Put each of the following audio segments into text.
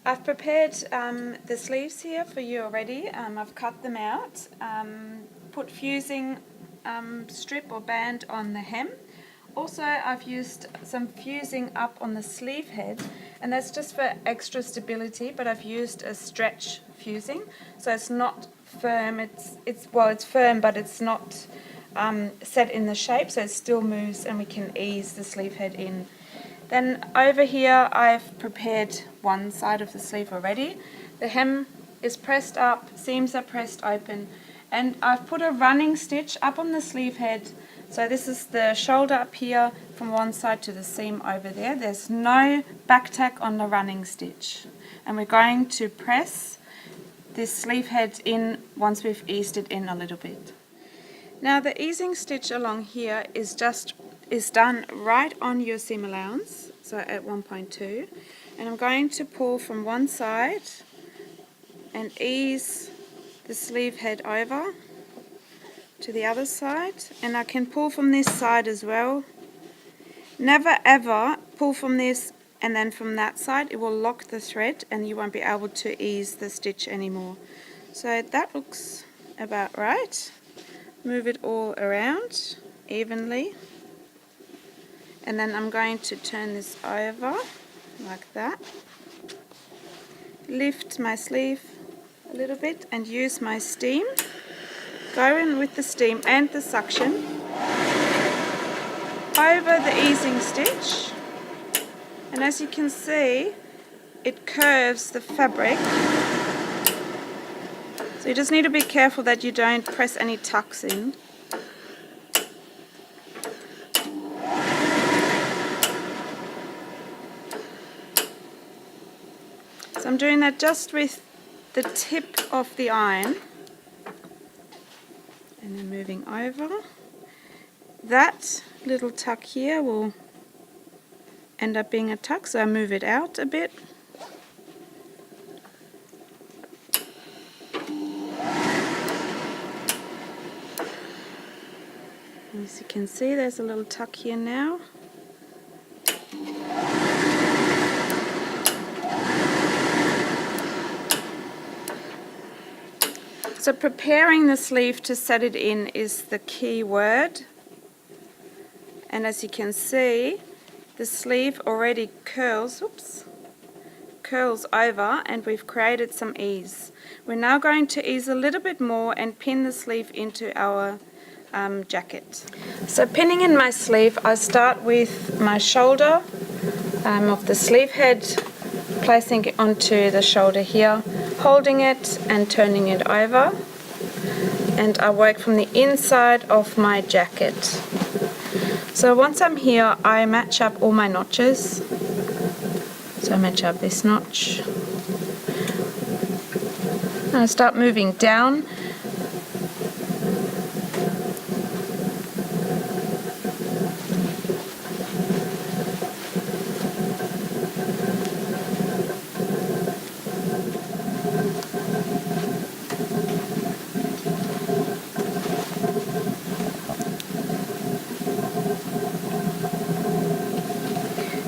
I've prepared the sleeves here for you already. I've cut them out, put fusing strip or band on the hem. Also, I've used some fusing up on the sleeve head, and that's just for extra stability, but I've used a stretch fusing, so it's not firm. It's firm, but it's not set in the shape, so it still moves and we can ease the sleeve head in. Then over here I've prepared one side of the sleeve already. The hem is pressed up, seams are pressed open, and I've put a running stitch up on the sleeve head. So this is the shoulder up here from one side to the seam over there. There's no back tack on the running stitch. And we're going to press this sleeve head in once we've eased it in a little bit. Now the easing stitch along here is done right on your seam allowance, so at 1.2, and I'm going to pull from one side and ease the sleeve head over to the other side, and I can pull from this side as well. Never ever pull from this and then from that side. It will lock the thread and you won't be able to ease the stitch anymore. So that looks about right. Move it all around evenly, and then I'm going to turn this over like that, lift my sleeve a little bit and use my steam. Go in with the steam and the suction over the easing stitch, and as you can see it curves the fabric, so you just need to be careful that you don't press any tucks in. So I'm doing that just with the tip of the iron and then moving over. That little tuck here will end up being a tuck, so I move it out a bit. As you can see, there's a little tuck here now. So preparing the sleeve to set it in is the key word. And as you can see, the sleeve already curls over, and we've created some ease. We're now going to ease a little bit more and pin the sleeve into our jacket. So pinning in my sleeve, I start with my shoulder of the sleeve head, placing it onto the shoulder here, holding it and turning it over, and I work from the inside of my jacket. So once I'm here, I match up all my notches. So I match up this notch, and I start moving down.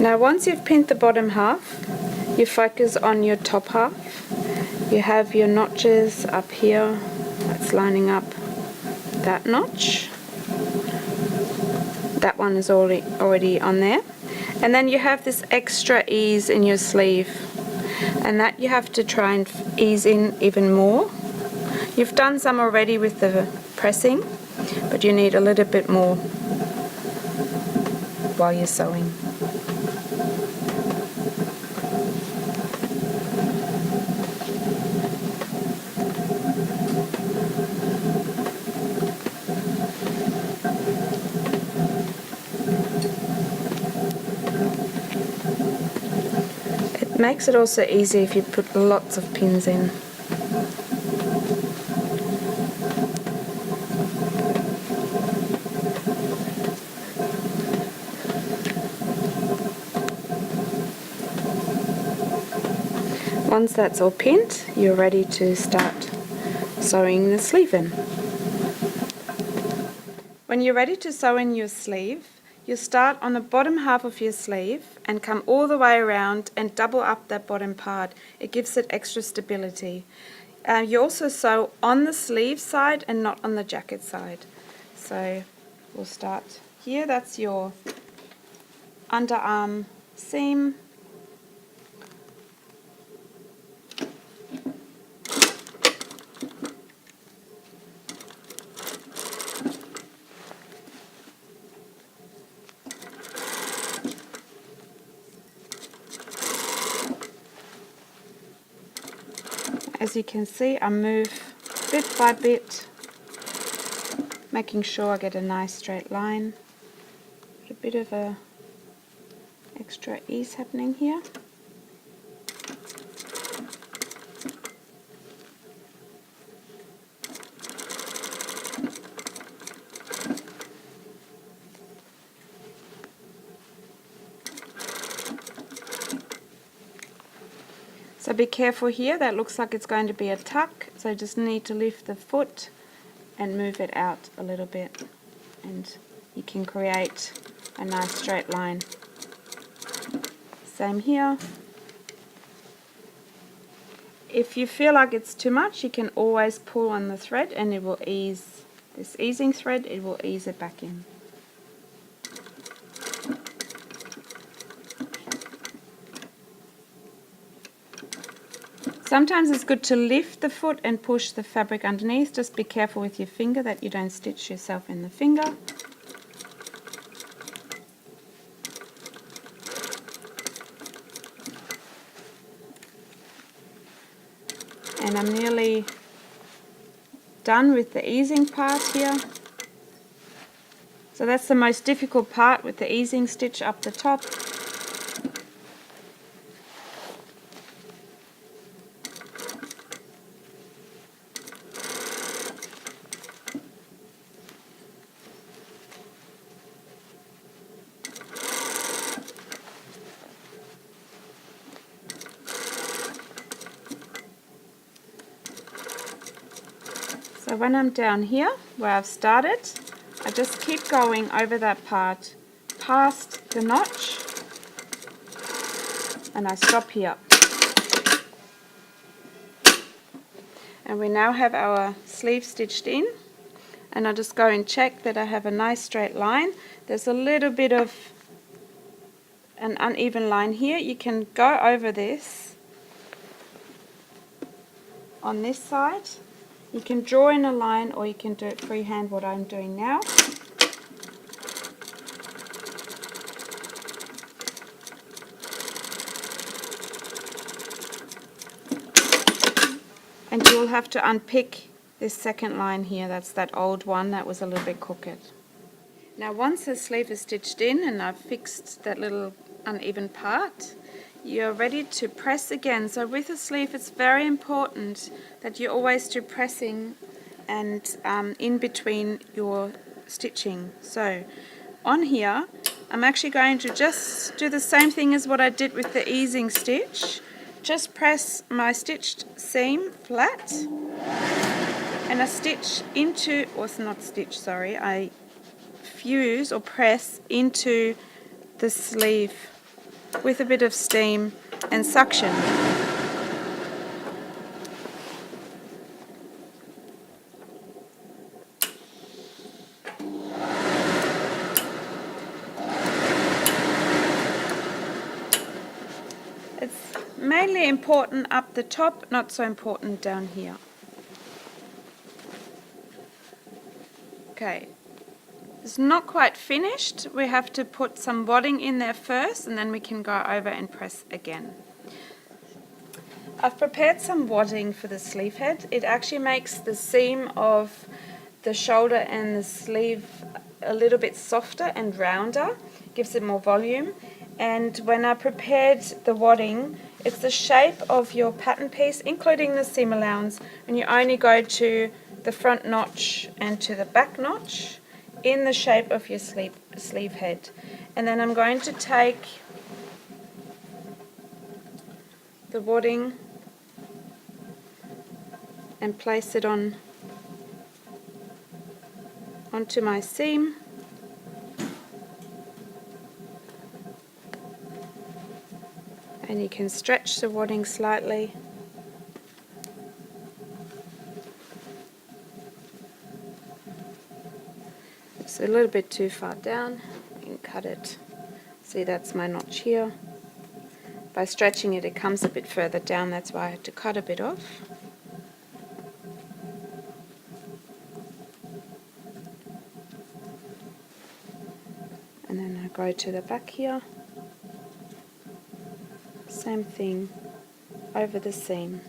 Now once you've pinned the bottom half, you focus on your top half. You have your notches up here, that's lining up that notch. That one is already on there. And then you have this extra ease in your sleeve, and that you have to try and ease in even more. You've done some already with the pressing, but you need a little bit more while you're sewing. It makes it also easy if you put lots of pins in. Once that's all pinned, you're ready to start sewing the sleeve in. When you're ready to sew in your sleeve, you start on the bottom half of your sleeve and come all the way around and double up that bottom part. It gives it extra stability. You also sew on the sleeve side and not on the jacket side. So we'll start here. That's your underarm seam. As you can see, I move bit by bit, making sure I get a nice straight line. A bit of a extra ease happening here. So be careful here, that looks like it's going to be a tuck, so you just need to lift the foot and move it out a little bit, and you can create a nice straight line. Same here. If you feel like it's too much, you can always pull on the thread and it will ease, this easing thread, it will ease it back in. Sometimes it's good to lift the foot and push the fabric underneath. Just be careful with your finger that you don't stitch yourself in the finger. And I'm nearly done with the easing part here. So that's the most difficult part, with the easing stitch up the top. So when I'm down here where I've started, I just keep going over that part past the notch and I stop here. And we now have our sleeve stitched in, and I just go and check that I have a nice straight line. There's a little bit of an uneven line here. You can go over this on this side. You can draw in a line or you can do it freehand, what I'm doing now. And you'll have to unpick this second line here. That's that old one that was a little bit crooked. Now once the sleeve is stitched in and I've fixed that little uneven part, you're ready to press again. So with a sleeve it's very important that you always do pressing and in between your stitching. So on here I'm actually going to just do the same thing as what I did with the easing stitch. Just press my stitched seam flat and I stitch into, or it's not stitch, sorry, I fuse or press into the sleeve with a bit of steam and suction. It's mainly important up the top, not so important down here. Okay. It's not quite finished. We have to put some wadding in there first and then we can go over and press again. I've prepared some wadding for the sleeve head. It actually makes the seam of the shoulder and the sleeve a little bit softer and rounder, gives it more volume. And when I prepared the wadding, it's the shape of your pattern piece, including the seam allowance, and you only go to the front notch and to the back notch in the shape of your sleeve head. And then I'm going to take the wadding and place it onto my seam. And you can stretch the wadding slightly. It's a little bit too far down. You can cut it. See, that's my notch here. By stretching it, it comes a bit further down. That's why I had to cut a bit off. And then I go to the back here. Same thing over the seam.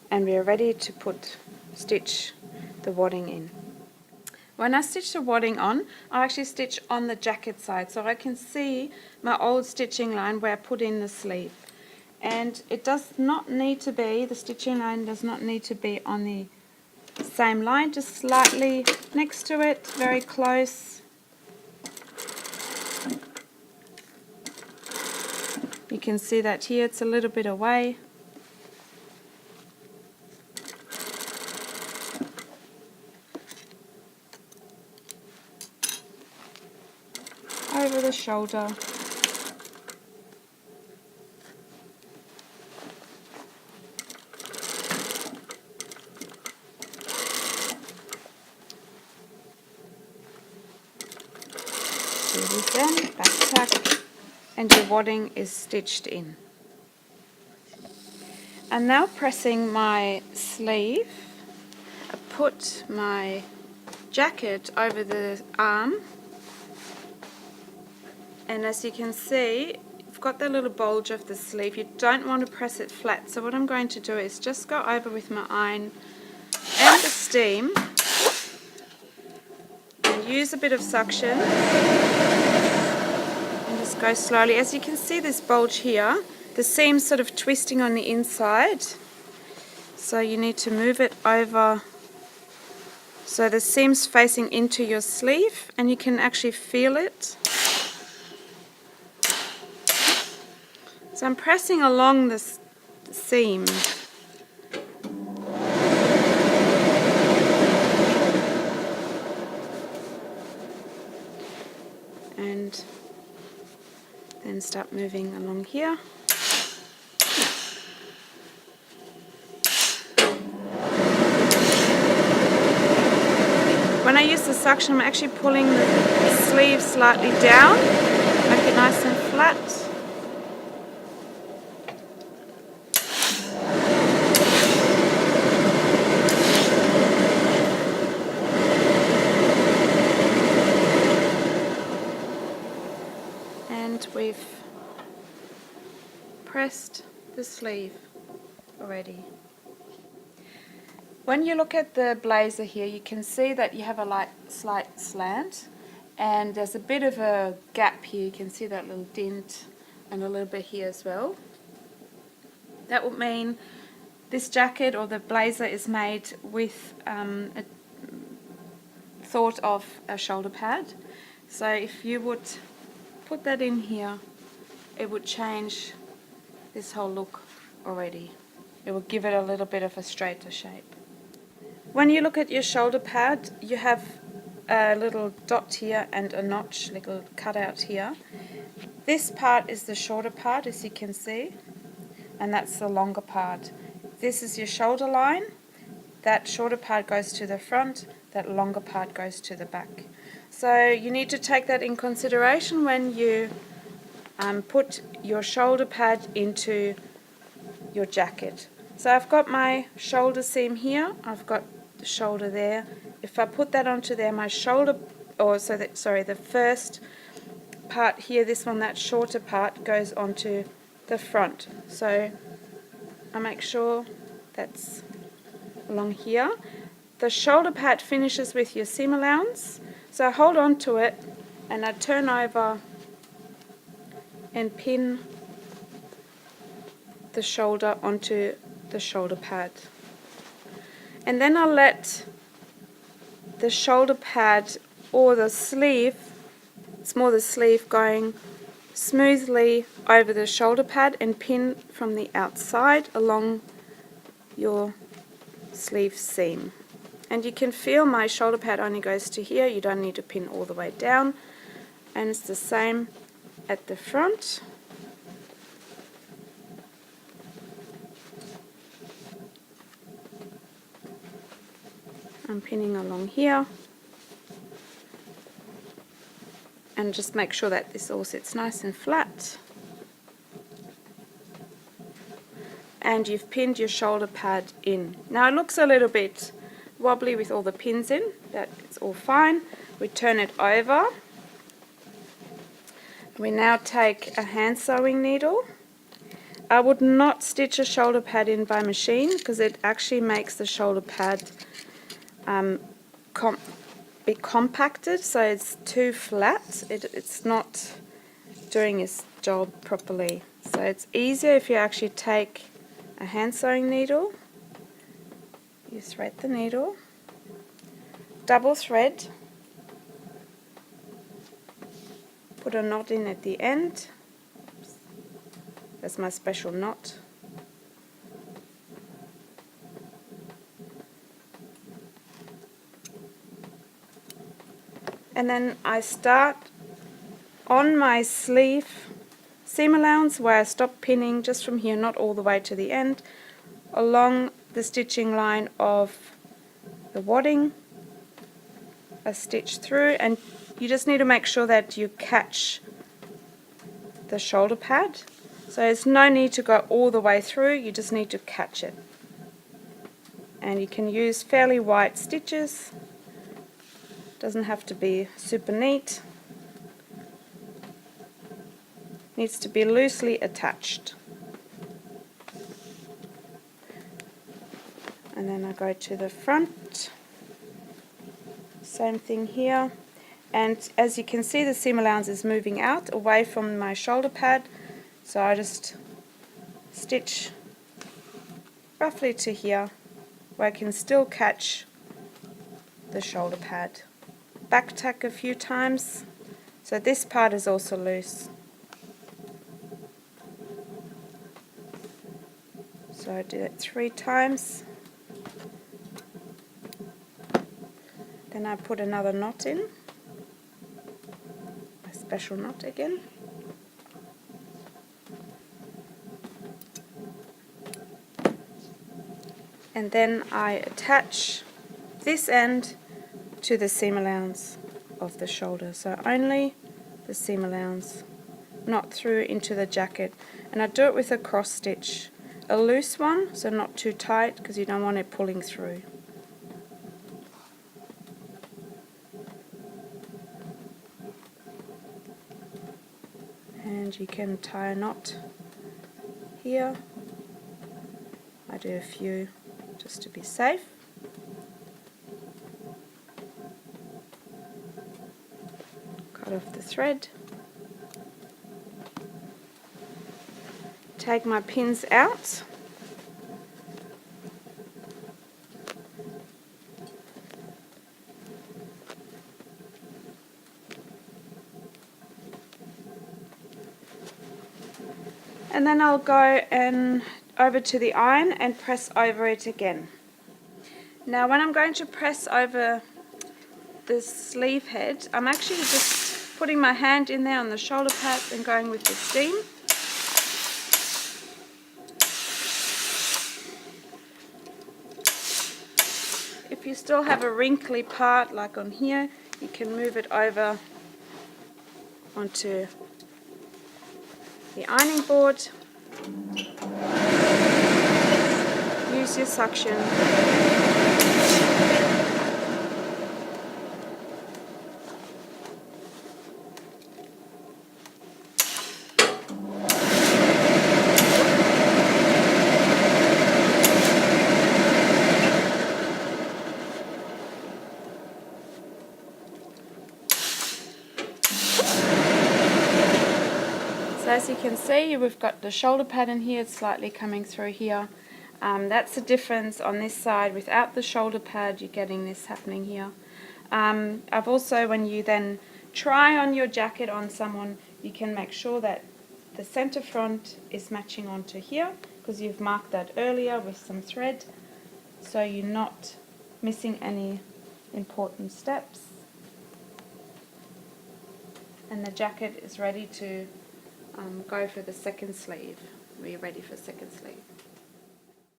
And we are ready to stitch the wadding in. When I stitch the wadding on, I actually stitch on the jacket side so I can see my old stitching line where I put in the sleeve. And it does not need to be, the stitching line does not need to be on the same line, just slightly next to it, very close. You can see that here it's a little bit away. Over the shoulder. Do this then, back tuck, and your wadding is stitched in. I'm now pressing my sleeve. I put my jacket over the arm. And as you can see, you've got that little bulge of the sleeve. You don't want to press it flat. So what I'm going to do is just go over with my iron and the steam and use a bit of suction and just go slowly. As you can see this bulge here, the seam's sort of twisting on the inside. So you need to move it over so the seam's facing into your sleeve and you can actually feel it. So I'm pressing along this seam. And then start moving along here. When I use the suction, I'm actually pulling the sleeve slightly down, make it nice and flat. We've pressed the sleeve already. When you look at the blazer here, you can see that you have a slight slant and there's a bit of a gap here. You can see that little dent and a little bit here as well. That would mean this jacket or the blazer is made with a thought of a shoulder pad. So if you would put that in here, it would change this whole look already. It would give it a little bit of a straighter shape. When you look at your shoulder pad, you have a little dot here and a notch, little cutout here. This part is the shorter part, as you can see, and that's the longer part. This is your shoulder line. That shorter part goes to the front, that longer part goes to the back. So you need to take that in consideration when you put your shoulder pad into your jacket. So I've got my shoulder seam here, I've got the shoulder there. If I put that onto there, my shoulder, the first part here, this one, that shorter part goes onto the front. So I make sure that's along here. The shoulder pad finishes with your seam allowance. So I hold on to it and I turn over and pin the shoulder onto the shoulder pad. And then I'll let the shoulder pad or the sleeve, it's more the sleeve, going smoothly over the shoulder pad and pin from the outside along your sleeve seam. And you can feel my shoulder pad only goes to here, you don't need to pin all the way down. And it's the same at the front. I'm pinning along here, and just make sure that this all sits nice and flat. And you've pinned your shoulder pad in. Now it looks a little bit wobbly with all the pins in, but it's all fine. We turn it over. We now take a hand sewing needle. I would not stitch a shoulder pad in by machine because it actually makes the shoulder pad be compacted, so it's too flat. It's not doing its job properly. So it's easier if you actually take a hand sewing needle. You thread the needle, double thread, put a knot in at the end. That's my special knot. And then I start on my sleeve seam allowance where I stop pinning, just from here, not all the way to the end, along the stitching line of the wadding. I stitch through, and you just need to make sure that you catch the shoulder pad. So there's no need to go all the way through, you just need to catch it. And you can use fairly white stitches, doesn't have to be super neat. Needs to be loosely attached. And then I go to the front, same thing here, and as you can see the seam allowance is moving out away from my shoulder pad, so I just stitch roughly to here where I can still catch the shoulder pad. Back tack a few times, so this part is also loose. So I do that 3 times. Then I put another knot in, a special knot again. And then I attach this end to the seam allowance of the shoulder. So only the seam allowance, not through into the jacket. And I do it with a cross stitch, a loose one, so not too tight because you don't want it pulling through. And you can tie a knot here. I do a few just to be safe. Cut off the thread. Take my pins out. And then I'll go and over to the iron and press over it again. Now when I'm going to press over the sleeve head, I'm actually just putting my hand in there on the shoulder pad and going with the steam. If you still have a wrinkly part like on here, you can move it over onto the ironing board. Use your suction. So as you can see, we've got the shoulder pad in here, it's slightly coming through here. That's the difference on this side. Without the shoulder pad, you're getting this happening here. I've also, when you then try on your jacket on someone, you can make sure that the center front is matching onto here, because you've marked that earlier with some thread, so you're not missing any important steps. And the jacket is ready to go for the second sleeve. We're ready for second sleeve.